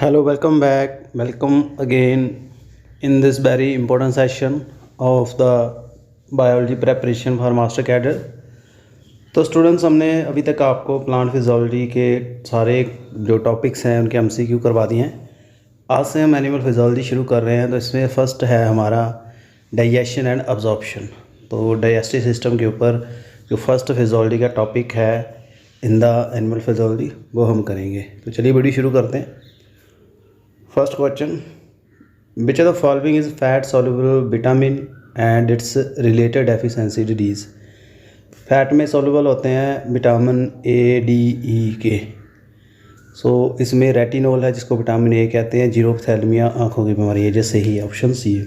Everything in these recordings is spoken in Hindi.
Hello, welcome back. Welcome again in this very important session of the biology preparation for master cadre. तो स्टूडेंट्स, हमने अभी तक आपको प्लांट फिजियोलॉजी के सारे जो टॉपिक्स हैं उनके एमसीक्यू करवा दिए हैं। आज से हम एनिमल फिजियोलॉजी शुरू कर रहे हैं। तो इसमें फ़र्स्ट है हमारा डाइजेशन एंड अब्जॉर्प्शन। तो डाइजेस्टिव सिस्टम के ऊपर जो फर्स्ट फिजियोलॉजी का टॉपिक है इन द एनिमल फिजियोलॉजी वो हम करेंगे। तो चलिए वीडियो शुरू करते हैं। First question, which of the following is fat soluble vitamin and its related deficiency disease? Fat में soluble होते हैं विटामिन ए डी ई के। इसमें रेटिनोल है जिसको विटामिन ए कहते हैं। जीरोप्थेल्मिया आँखों की बीमारी है, जैसे ही ऑप्शन सी है।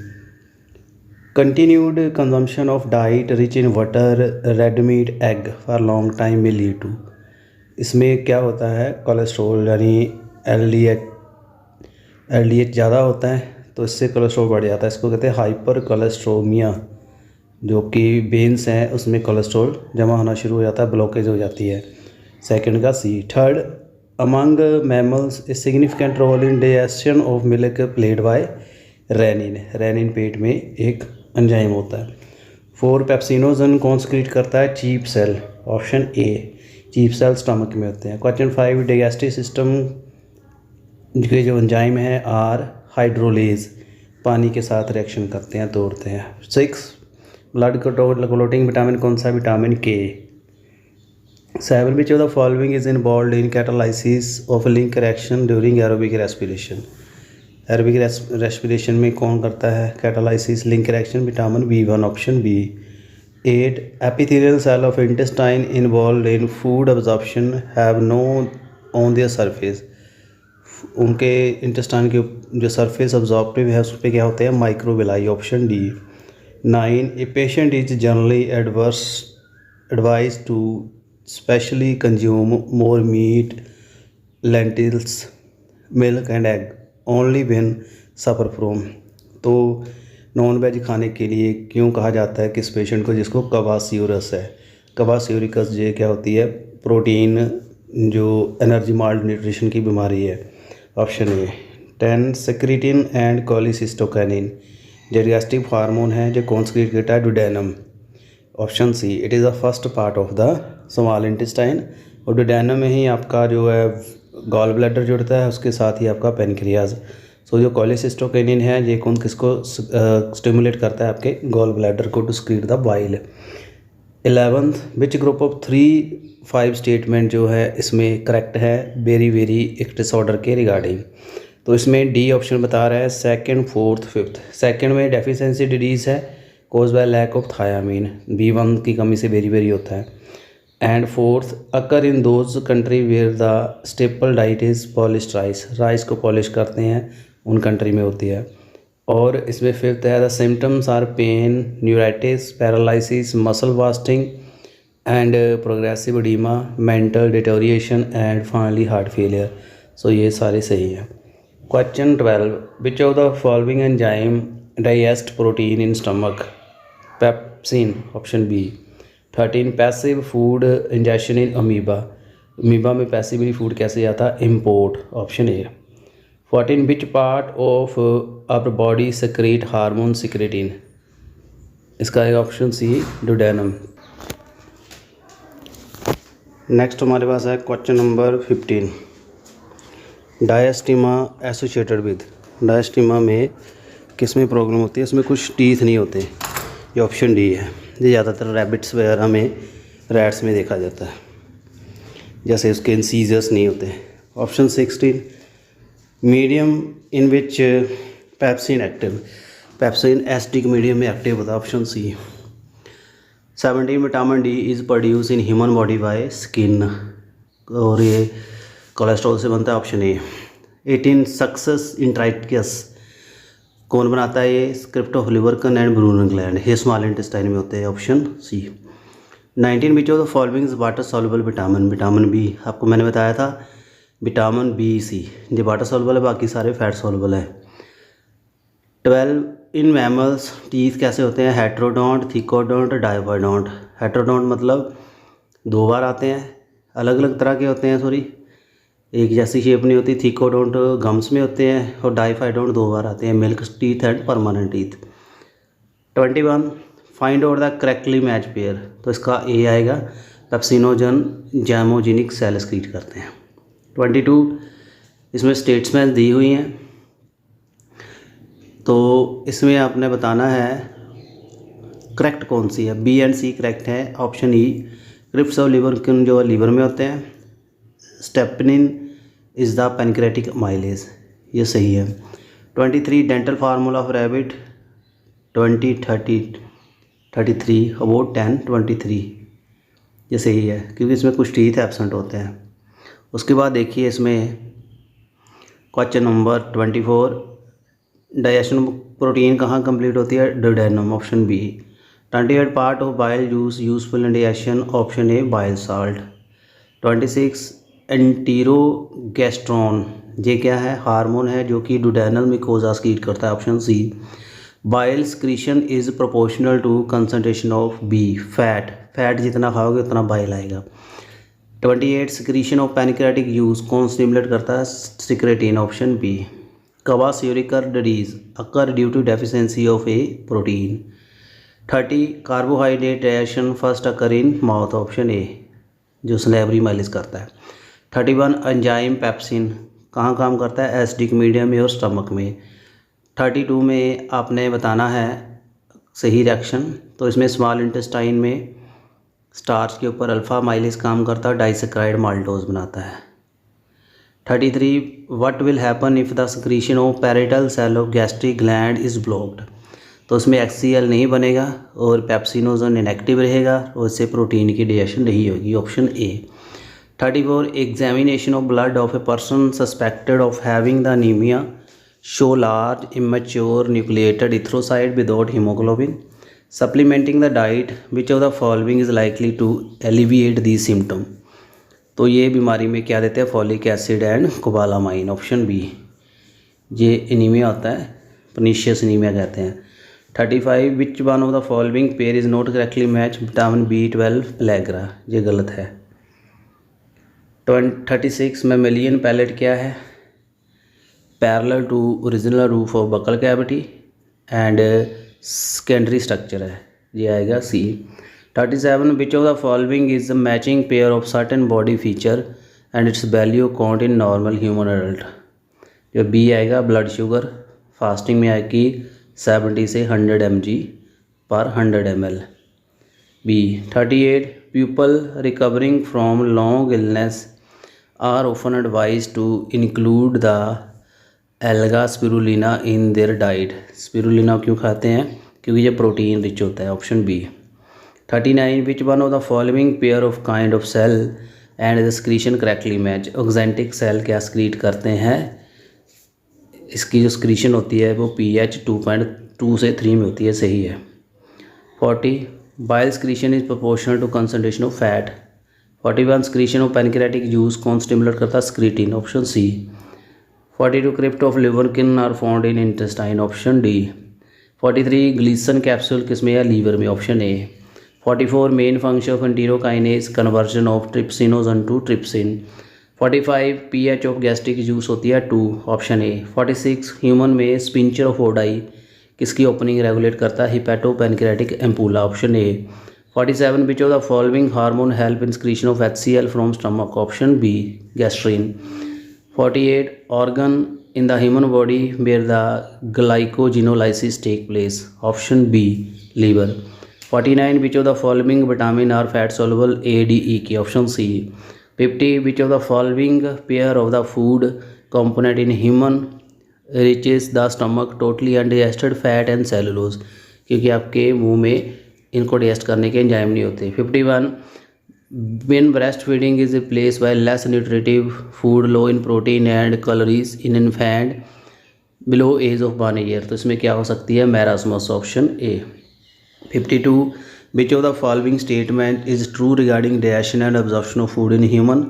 Continued consumption of diet rich in water red meat egg for long time में लीड टू। इसमें क्या होता है, कोलेस्ट्रॉल यानी एलडीएच ज़्यादा होता है तो इससे कोलेस्ट्रॉल बढ़ जाता है। इसको कहते हैं हाइपर कोलेस्ट्रोमिया, जो कि वेन्स हैं उसमें कोलेस्ट्रॉल जमा होना शुरू हो जाता है, ब्लॉकेज हो जाती है। सेकंड का C. Third, among mammals a significant role in digestion of milk played by rennin. Rennin पेट में एक एंजाइम होता है। फोर, पेप्सिनोजन कौन सिक्रीट करता है? Chief cell, option A. Chief cell stomach में होते हैं। क्वेश्चन 5, डाइजेस्टिव सिस्टम के जो एंजाइम हैं आर हाइड्रोलेज, पानी के साथ रिएक्शन करते हैं, तोड़ते हैं। 6, ब्लड क्लोटिंग विटामिन कौन सा? Vitamin K. 7, which of the following is involve in catalysis of link reaction during aerobic respiration. Aerobic respiration में कौन करता है catalysis link reaction? Vitamin B1, option B. 8, epithelial cell of intestine involve in food absorption have no on their surface. उनके इंटेस्टाइन के जो सरफेस ऑब्जॉर्प्टिव है उस पर क्या होते हैं? Microvilli, option D. 9, a patient is generally advise to specially consume more meat lentils milk and egg only when suffer from. तो नॉन वेज खाने के लिए क्यों कहा जाता है किस पेशेंट को? जिसको क्वासियोरस है। क्वासियोरिकस ये क्या होती है? प्रोटीन जो एनर्जी माल्ट न्यूट्रिशन की बीमारी है, option A. 10, secretin and cholecystokinin जो डाइजेस्टिव हार्मोन है जो कौन सिक्रीट करता है? Duodenum, option C. It is the first part of the small intestine और डुडेनम में ही आपका जो है गॉल ब्लैडर जुड़ता है, उसके साथ ही आपका पेनक्रियाज। जो कोलिसिस्टोकैनिन है ये किसको स्टिमुलेट करता है? आपके गॉल ब्लैडर को to secrete the bile. 11th, which group of 3-5 statement जो है इसमें करेक्ट है वेरी एक डिसऑर्डर के रिगार्डिंग? तो इसमें डी ऑप्शन बता रहा है। Second, fourth, fifth. सेकंड में डेफिशिएंसी डिजीज़ है cause by lack of thiamine, B1 की कमी से वेरी होता है। And fourth, occur in those country where the staple diet is polished rice, rice को पॉलिश करते हैं उन कंट्री में होती है। और इसमें फिफ्थ है the symptoms are pain, neuritis, paralysis, muscle wasting and progressive oedema, mental deterioration and finally heart failure. ये सारे सही हैं। Question 12, which of the following enzyme digest protein in stomach? Pepsin, option B. 13, passive food injection in amoeba, amoeba में पैसिवली फूड कैसे जाता? Import, option A. 14, which part of our body secrete hormone secretin? इसका है ऑप्शन सी, डुडेनम। नेक्स्ट हमारे पास है क्वेश्चन नंबर 15, डायस्टीमा एसोसिएटेड विद। डायस्टीमा में किस में प्रॉब्लम होती है? इसमें कुछ टीथ नहीं होते, ये ऑप्शन डी है। ये ज़्यादातर रैबिट्स वगैरह में, रैट्स में देखा जाता है, जैसे उसके इंसीजर्स नहीं होते। Option 16, medium in which pepsin active, pepsin acidic medium में एक्टिव होता है, option C. 17, vitamin D is produce in human body by skin और ये कोलेस्ट्रॉल से बनता है, ऑप्शन ए। 18, सक्सेस इंट्राइटिकस कौन बनाता है? ये crypt of Lieberkuhn and Brunner gland, ये स्मॉल इंटेस्टाइन में होते हैं, option C. 19, which of the following is water soluble vitamin? Vitamin B, आपको मैंने बताया था विटामिन बी सी, ये वाटर सॉल्युबल है, बाकी सारे फैट सॉल्युबल है। 12, इन मैमल्स टीथ कैसे होते हैं? हेट्रोडोंट, थिकोडोंट, डायवाडोंट। हेट्रोडोंट मतलब 2 बार आते हैं, अलग अलग तरह के होते हैं, एक जैसी शेप नहीं होती। थिकोडोंट गम्स में होते हैं और डाइफाइडोंट 2 बार आते हैं, milk teeth and permanent teeth. 21 find out the correctly match pair, तो इसका ए आएगा, पेप्सिनोजन जैमोजेनिक सेल एक्सक्रीट करते हैं। 22 इसमें स्टेट्समेंट दी हुई हैं, तो इसमें आपने बताना है करेक्ट कौन सी है। बी एंड सी करेक्ट है। Option E crypts of liver जो लीवर में होते हैं, स्टेपनिन इज़ द पैनक्रेटिक माइलेज, ये सही है। 23 dental formula of rabbit 20 30 33 about 10 23, ये सही है क्योंकि इसमें कुछ टीथ एब्सेंट होते हैं। उसके बाद देखिए इसमें क्वेश्चन नंबर 24 डाइजेशन प्रोटीन कहाँ कंप्लीट होती है, duodenum, option B. 28 part of bile juice useful in digestion, option A bile salt. 26 enterogastrone, ये क्या है, हार्मोन है जो कि डुडेनल मिकोजा सीक्रेट करता है, option C. Bile secretion is proportional to concentration of B fat, fat जितना खाओगे उतना बाइल आएगा। 28 सिक्रीशन ऑफ पैनक्रेटिक जूस कौन स्टिमुलेट करता है, secretin, option B. Kwashiorkor disease occur due to deficiency of a protein. 30 carbohydrate digestion first occur in mouth, option A, जो सलेवरी माइलिस करता है। 31 एंजाइम पेप्सिन कहाँ काम करता है, एसिडिक मीडियम में और स्टमक में। 32 में आपने बताना है सही रिएक्शन, तो इसमें स्मॉल इंटेस्टाइन में स्टार्च के ऊपर अल्फ़ा माइलिस काम करता है, डाइसैकेराइड माल्टोज बनाता है। 33 what will happen if the secretion of parietal cell of gastric gland is blocked, तो उसमें HCl नहीं बनेगा और पेप्सिनोजन इनएक्टिव रहेगा और इससे प्रोटीन की डाइजेशन नहीं होगी, option A. 34 examination of blood of a person suspected of having the anaemia show large immature nucleated erythrocyte without haemoglobin, supplementing the diet which of the following is likely to alleviate the symptom, तो ये बीमारी में क्या देते हैं, folic acid and cobalamin, option B. ये एनीमिया होता है, पर्नीशियस एनीमिया कहते हैं। 35 which one of the following pair is not correctly match vitamin B12 pellagra, ये गलत है। 36 मेमेलियन पैलेट क्या है, parallel to original roof of buccal cavity and secondary structure है, ये आएगा C. 37 which of the following is the matching pair of certain body feature and its value count in normal human adult, जो बी आएगा ब्लड शुगर फास्टिंग में आएगी 70 से 100 mg पर 100 ml, B. 38 people recovering from long illness are often advise to include the alga spirulina in their diet, spirulina क्यों खाते हैं, क्योंकि ये प्रोटीन रिच होता है, option B. 39 which one of the following pair of kind of cell and the secretion correctly match, oxyntic cell क्या स्क्रीट करते हैं, इसकी जो स्क्रीशन होती है वो pH 2.2 से 3 में होती है, सही है। 40 bile secretion is proportional to concentration of fat. 41 secretion of pancreatic juice कौन स्टिमुलेट करता है, secretin, option C. 42 crypt of Lieberkuhn are found in intestine, option D. 43 Glisson capsule किस में है, लीवर में, option A. 44 main function of enterokinase conversion of trypsinogen to trypsin. 45 pH of gastric juice होती है 2, ऑप्शन ए। 46 ह्यूमन में स्पिंचर ऑफ ओडाई किसकी ओपनिंग रेगुलेट करता है, hepatopancreatic ampulla, option A. 47 which of the following hormone help in secretion of HCl from stomach, option B gastrin. 48 organ in the human body where the glycogenolysis take place, option B liver. 49 which of the following vitamin are fat soluble A, D, E की, option C. 50 which of the following pair of the food component in human reaches the stomach totally undigested fat and cellulose, क्योंकि आपके मुंह में इनको डाइजेस्ट करने के एंजाइम नहीं होते। 51 when breast feeding is replaced by less nutritive food low in protein and calories in infant below age of 1 year, तो इसमें क्या हो सकती है, marasmus, option A. 52 which of the following statement is true regarding digestion and absorption of food in human,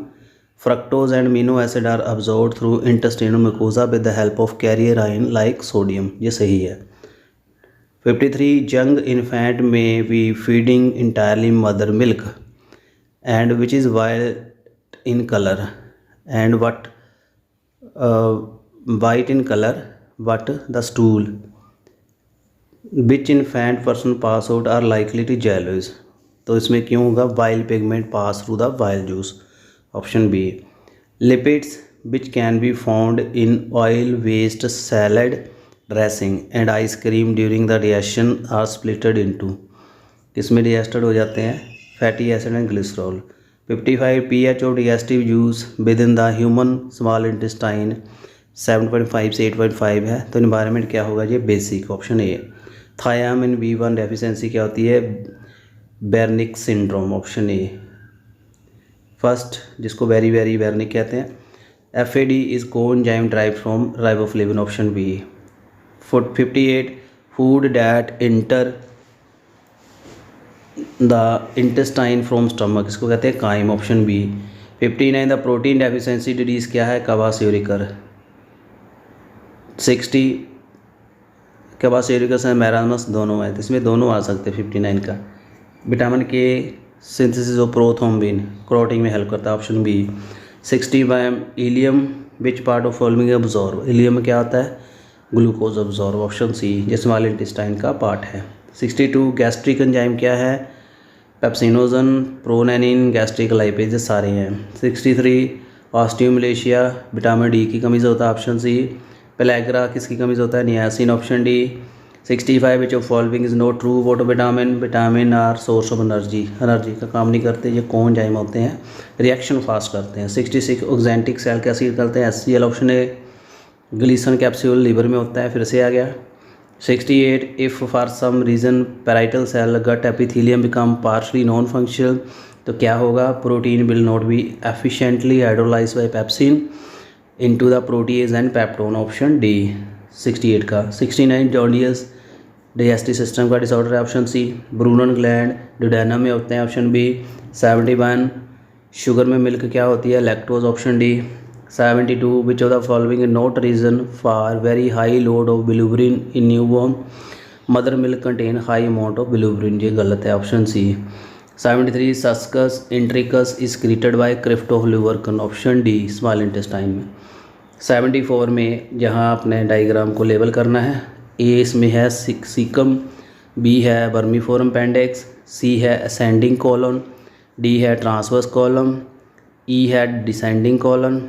fructose and amino acid are absorbed through intestinal mucosa with the help of carrier ion like sodium, ये सही है। 53 young infant may be feeding entirely mother milk and which is white in color and what white in color, but the stool which infant person pass out are likely to jealous। तो इसमें क्यों होगा, bile pigment pass through the bile juice, option B. lipids which can be found in oil waste, salad dressing and ice cream during the digestion are splitted into, किसमें digested हो जाते हैं, fatty acid and glycerol। 55 pH of digestive juice within the human small intestine 7.5 से 8.5 है। तो इन्वायरमेंट क्या होगा, ये basic, option A. Thiamine B1 deficiency क्या होती है, Wernicke syndrome, option A. First, जिसको वेरी बेर्निक कहते हैं। FAD is coenzyme drive from riboflavin, option B. 58 food that enter the intestine from stomach, इसको कहते हैं chyme, option B. 59 the protein deficiency disease क्या है, कवासियोरिकर। 60 कवासियोरिकस है, मैरानस दोनों है, तो इसमें दोनों आ सकते हैं 59 का। Vitamin K synthesis of prothrombin clotting में हेल्प करता है, option B. 60 ileum which part of following absorb, ileum में क्या होता है, ग्लूकोज अब्जॉर्ब, ऑप्शन सी, ये स्मॉल इंटेस्टाइन का पार्ट है। 62 गैस्ट्रिक एंजाइम क्या है, पेप्सिनोजन, प्रोनेनिन, गैस्ट्रिक लाइपेज, सारे हैं। 63 ऑस्टियोमलेशिया विटामिन डी की कमी से होता है, ऑप्शन सी। पेलेग्रा किसकी कमी से होता है, niacin, option D. 65 which of following is not true, वोटो vitamin are source of energy का काम नहीं करते, ये कौन जाइम होते हैं, रिएक्शन फास्ट करते हैं। 66 ऑक्जेंटिक सेल का एसिड करते हैं, HCl, option A. Glisson capsule liver में होता है, फिर से आ गया। 68 if for some reason parietal cell gut epithelium become partially non functional, तो क्या होगा, protein will not be efficiently hydrolysed by pepsin into the protease and peptone, option D 68 का। 69 जॉन्डियस डाइजेस्टिव सिस्टम का डिसऑर्डर है, option C. Brunner gland duodenum में होते हैं, ऑप्शन बी। 71 शुगर में मिल्क क्या होती है, lactose, option D. 72 which of the following not reason for very high load of bilirubin in newborn, mother milk contain high amount of bilirubin, ये गलत है, option C. 73 succus entericus is created by crypt of Lieberkuhn, option D small intestine में। 74 में जहाँ अपने डायग्राम को लेबल करना है, ए इसमें है सीकम, बी है वर्मीफोरम पेंडेक्स, सी है असेंडिंग कॉलन, डी है ट्रांसवर्स कॉलम, ई है डिसेंडिंग कॉलन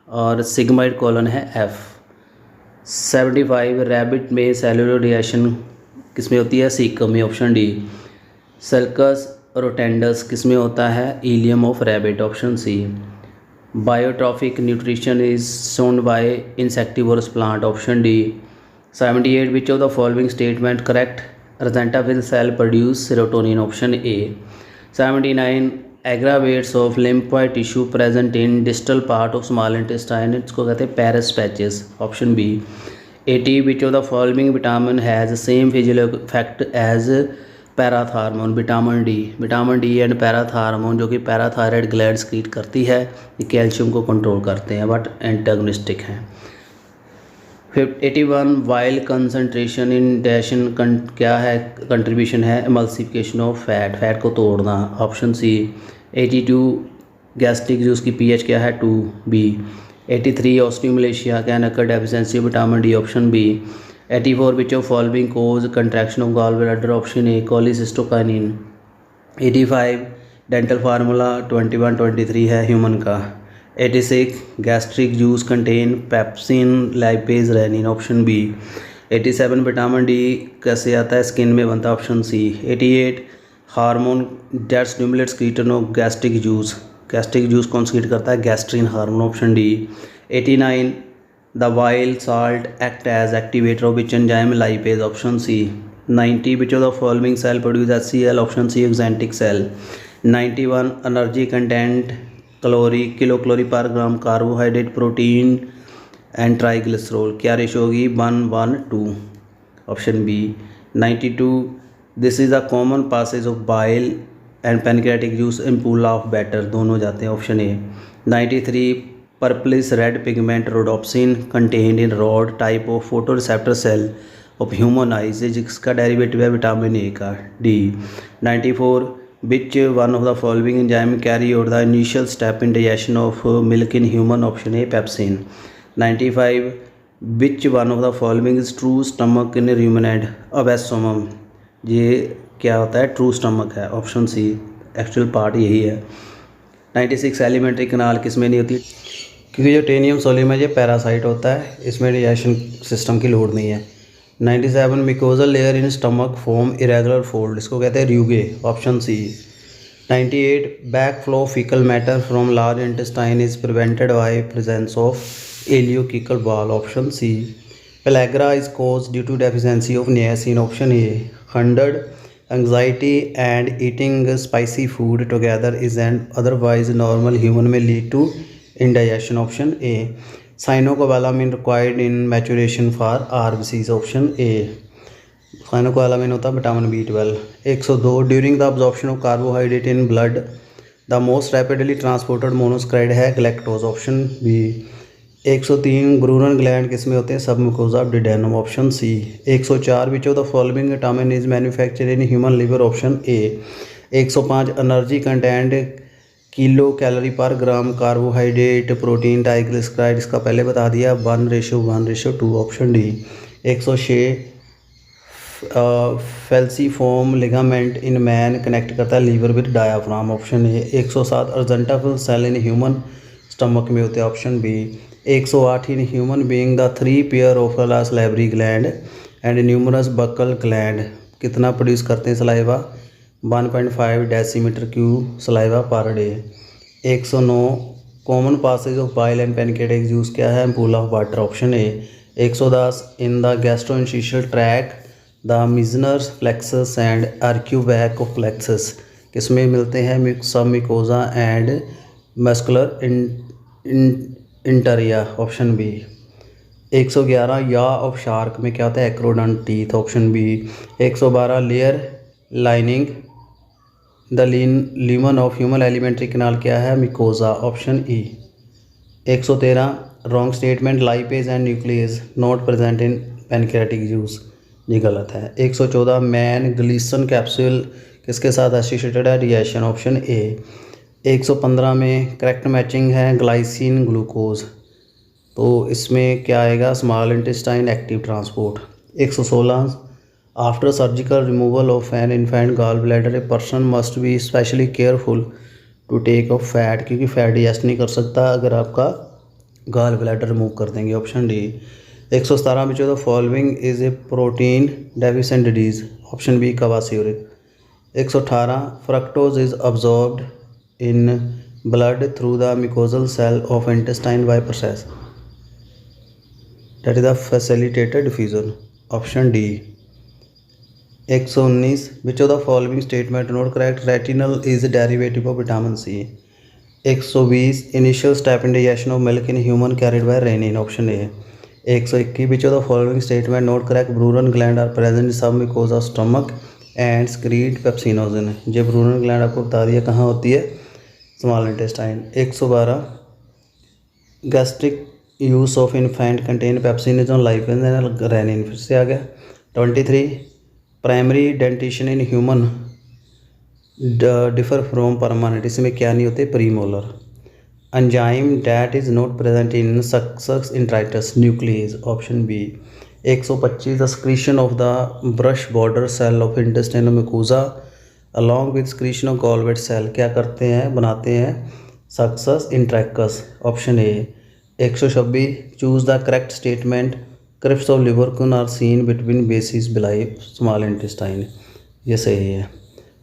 और सिग्माइड कॉलन है एफ। 75 रैबिट में सेलुलर डाइजेशन किस में होती है, सीकम में, ऑप्शन डी। सल्कस रोटेंडस किस में होता है, ileum of rabbit, option C. Biotrophic nutrition is shown by insectivorous plant, option D. 78 which of the following statement correct, argentaffin cell produce serotonin, option A. 79 aggregates of lymphoid tissue present in distal part of small intestine, इसको कहते हैं Peyer's patches, option B. 80 which of the following vitamin has same physiological effect as parathormone, vitamin D and parathormone जो कि पैराथायराइड ग्लैंड सक्रीट करती है, ये कैल्शियम को कंट्रोल करते हैं बट एंटागोनिस्टिक हैं। 81 वाइल कंसंट्रेशन इन डाइजेशन क्या है, कंट्रीब्यूशन है एमल्सिफिकेशन ऑफ फैट को तोड़ना, ऑप्शन सी। 82 गैस्ट्रिक जूस की पीएच क्या है, 2B। 83 osteomalacia can occur deficiency vitamin D, option B. 84 which of following cause contraction of gall bladder, option A cholecystokinin. 85 dental formula 21-23 है ह्यूमन का। 86 gastric juice contain pepsin lipase rennin, option B. 87 vitamin D कैसे आता है, स्किन में बनता है, option C. 88 hormone that stimulates creation of gastric juice कौन क्रिएट करता है, gastrin hormone, option D. 89 the bile salt act as activator of which enzyme, lipase, option C. 90 which of the following cell produce HCl, option C oxyntic cell. 91 energy content kilo calorie per gram carbohydrate protein and triglycerol क्या रेशो होगी, 1:1:2, option B. 92 this is a common passage of bile and pancreatic juice ampulla of Vater, दोनों जाते हैं, option A. 93 purplish red pigment rhodopsin contained in rod type of photo receptor cell of human eyes, जिसका डेरिवेटिव है विटामिन ए का, D. 94 Which one of the following enzyme carry out the initial step in digestion of milk in human? Option A, pepsin. 95. Which one of the following is true stomach in ruminant? Abysmum. ये क्या होता है? ट्रू स्टमक है, ऑप्शन सी, एक्चुअल पार्ट यही है। 96 एलिमेंट्री कनाल किस में नहीं होती? क्योंकि जो टेनियम सोलियम है ये पैरासाइट होता है, इसमें डाइजेशन सिस्टम की लोड नहीं है। 97 mucosal layer in stomach form irregular fold, इसको कहते हैं rugae, option C. 98 back flow fecal matter from large intestine is prevented by presence of ileocaecal ball, option C. Pellagra is cause due to deficiency of niacin, option A. 100 anxiety and eating spicy food together is and otherwise normal human में lead to indigestion, option A. Cyanocobalamin required in maturation for RBCs, option A. Cyanocobalamin होता है vitamin B12। 102 during the absorption of carbohydrate in blood the most rapidly transported monosaccharide है galactose, option B. 103 Brunner gland किस में होते हैं? Sub mucosa of duodenum, option C. 104 which of the following vitamin is manufactured in human liver, option A. 105 energy content kilo calorie per gram carbohydrate protein triglyceride, इसका पहले बता दिया 1:1:2, option D. 106 falciform ligament in man connect करता है liver with diaphragm, option A. 107 argentaffin cell in human stomach में होते हैं, option B. 108 in human being the 3 pair of salivary gland and numerous buccal gland कितना प्रोड्यूस करते हैं saliva? 1.5 decimetre cube saliva per day. 109 common passage of bile and pancreatic juice क्या है? Ampulla of Vater, option A. 110 in the gastrointestinal tract the Meissner plexus and Auerbach of plexus किस में मिलते हैं? सब मिकोजा एंड मस्कुलर इंटरिया, option B. 111 jaw of shark में क्या होता है? Acrodont teeth, option B. 112 layer lining the lumen of human alimentary canal क्या है? Mucosa, option E. 113 wrong statement lipase and nucleus not present in pancreatic juice, ये गलत है। 114 मैन ग्लीसन कैप्सूल किसके साथ एसोसिएटेड है? Digestion, option A. 115 में करेक्ट मैचिंग है ग्लाइसिन ग्लूकोज, तो इसमें क्या आएगा? Small intestine active transport. 116 after surgical removal of an infant gall bladder a person must be specially careful to take of fat, क्योंकि फैट डाइजेस्ट नहीं कर सकता अगर आपका गॉल ब्लैडर रिमूव कर देंगे, ऑप्शन डी। 117 में जो the following is a protein deficient disease, option B kwashiorkor. 118 fructose is absorbed in blood through the mucosal cell of intestine by process that is the facilitated diffusion, option D. 119 which of the following statement not correct? Retinal is derivative of vitamin C. 120 initial step in digestion of milk in human carried by rennin, option A. 121 which of the following statement not correct? Brunner gland are present in sub mucosa stomach and secrete pepsinogen, ये ब्रूरन ग्लैंड आपको बता दिया कहाँ होती है? Small intestine. 112 gastric juice of infant contain pepsinogen lipase and rennin, फिर से आ गया। 23 primary dentition in human differ from permanent, इसमें क्या नहीं होते? Premolar. Enzyme that is not present in succus entericus nucleus, option B. 125 the secretion of the brush border cell of intestinal mucosa along with secretion of gallbladder cell क्या करते हैं? बनाते हैं succus entericus, option A. 126 choose the correct statement crypts of Lieberkuhn are seen between bases villi small intestine, ये सही है।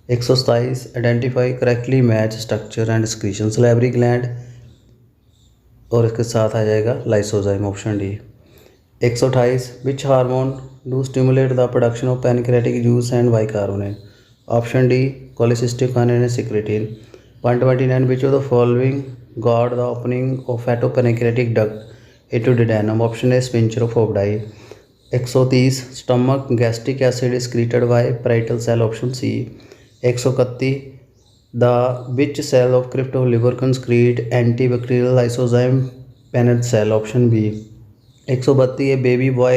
127 identify correctly match structure and secretion salivary gland और इसके साथ आ जाएगा lysozyme, option D. 128 which hormone do stimulate the production of pancreatic juice and bicarbonate, option D cholecystokinin and secretin. 129 which of the following guard the opening of hepatopancreatic duct into duodenum, option A sphincter of Opdy। 130 stomach gastric acid is secreted by parietal cell, option C। 131 the which cell of crypt of livercon secrete antibacterial lysozyme pennant cell, option B। 132 a baby boy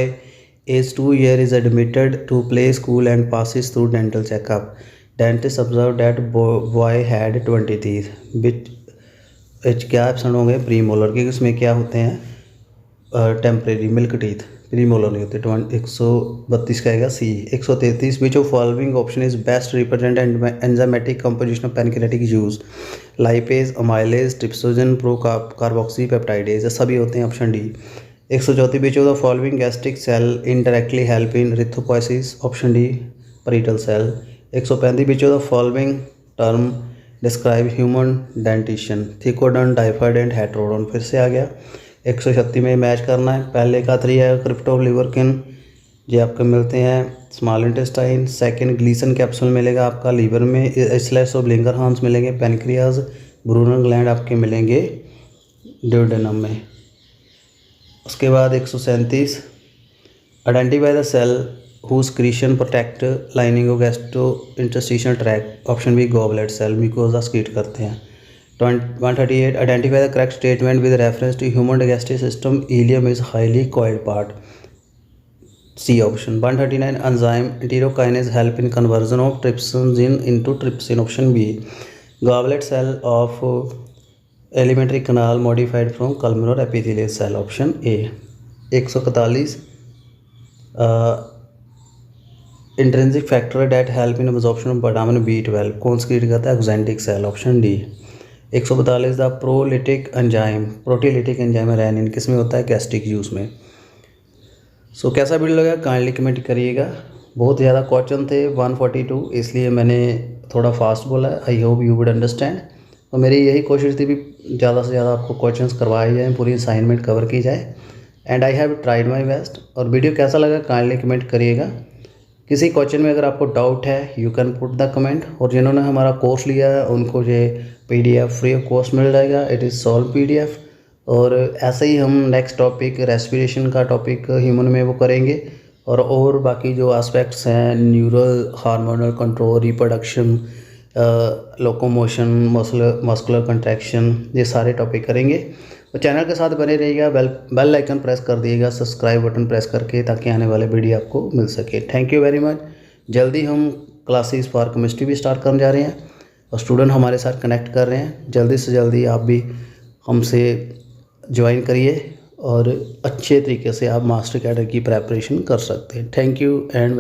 age 2 years is admitted to play school and passes through dental checkup, dentist observe that boy had 20 teeth विच क्या एब्सेंट होंगे प्री मोलर के, इसमें क्या होते हैं temporary milk teeth, pre molar नहीं होते। 132 का आएगा C. 133 which of following option is best represent enzymatic composition of pancreatic juice, lipase, amylase, trypsinogen, procarboxypeptidase, सभी होते हैं option D. 134 which of the following gastric cell indirectly help in erythropoiesis, option D parietal cell. 135 which of the following term describe human dentition, thecodont, diphyodont, heterodont, फिर से आ गया। 136 में मैच करना है, पहले का 3 है क्रिप्टोलिवर्किन, ये आपको मिलते हैं small intestine. Second Glisson capsule मिलेगा आपका लीवर में, स्लैश ऑफ लिंगरहांस मिलेंगे पैनक्रियाज, ब्रूनर ग्लैंड आपके मिलेंगे ड्यूडेनम में। उसके बाद 137 identify the cell whose secretion protect lining of gastrointestinal tract, option B goblet cell, mucosa secrete करते हैं। 138 identify the correct statement with reference to human digestive system, ileum is highly coiled part, C option. 139 enzyme enterokinase help in conversion of trypsin into trypsin, option B. Goblet cell of alimentary canal modified from columnar epithelial cell, option A. 141 intrinsic factor that help in absorption of vitamin B12, कौन स्क्रीट करता है oxyntic cell, option D. 142 the proteolytic enzyme, proteolytic enzyme rennin किस में होता है गैस्ट्रिक जूस में। सो कैसा वीडियो लगा काइंडली कमेंट करिएगा। बहुत ज़्यादा क्वेश्चन थे 142, इसलिए मैंने थोड़ा फास्ट बोला है। I hope you would understand. तो मेरी यही कोशिश थी भी ज़्यादा से ज़्यादा आपको क्वेश्चंस करवाए जाएँ, पूरी असाइनमेंट कवर की जाए, and I have tried my best. और वीडियो कैसा लगा काइंडली कमेंट करिएगा। किसी क्वेश्चन में अगर आपको डाउट है you can put the comment, और जिन्होंने हमारा कोर्स लिया है उनको ये PDF फ्री ऑफ कॉस्ट मिल जाएगा, इट इज़ सॉल्व PDF। और ऐसे ही हम नेक्स्ट टॉपिक रेस्पिरेशन का टॉपिक ह्यूमन में वो करेंगे, और बाकी जो एस्पेक्ट्स हैं neural hormonal control, reproduction, locomotion, muscular contraction, ये सारे टॉपिक करेंगे। तो चैनल के साथ बने रहिएगा, बेल आइकन प्रेस कर दिएगा, सब्सक्राइब बटन प्रेस करके, ताकि आने वाले वीडियो आपको मिल सके। Thank you very much. जल्दी हम क्लासेस फॉर केमिस्ट्री भी स्टार्ट करने जा रहे हैं, और स्टूडेंट हमारे साथ कनेक्ट कर रहे हैं। जल्दी से जल्दी आप भी हमसे ज्वाइन करिए, और अच्छे तरीके से आप मास्टर कैडर की प्रेपरेशन कर सकते हैं। Thank you and